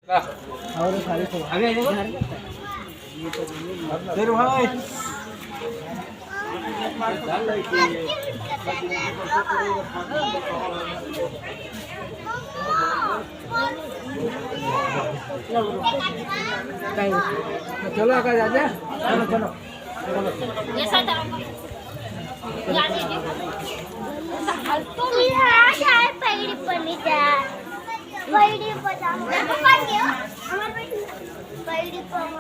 और सारी को आगे तेरे भाई चलो आगे आजा चलो चलो ये साथ यानी तुम यहाँ शायद पैड़ी पनी जा पैड़ी पता मैं पकड़ गया हमारे पैड़ी पर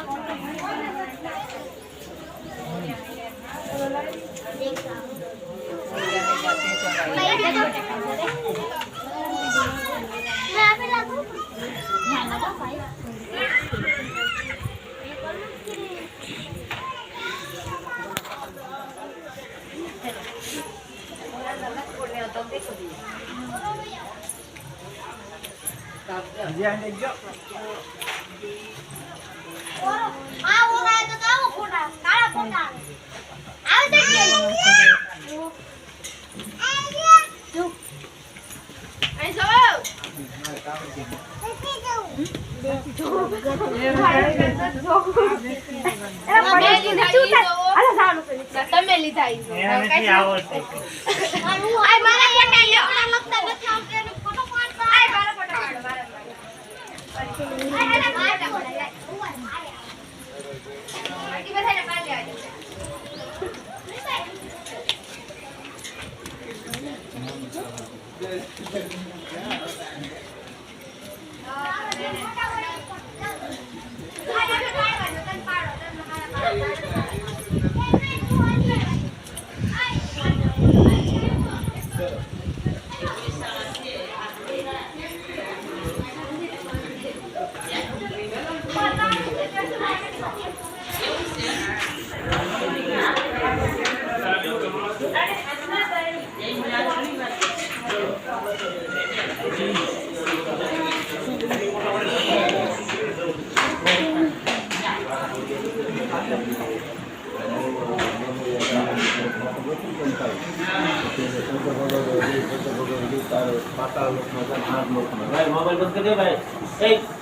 देखा मैं अभी लागू यहाँ लगा भाई Jangan dejok. Ah, orang itu tahu kuda, kalah kuda. Ayo dek. Ayo. भाई मोबाइल बंद कर दे भाई।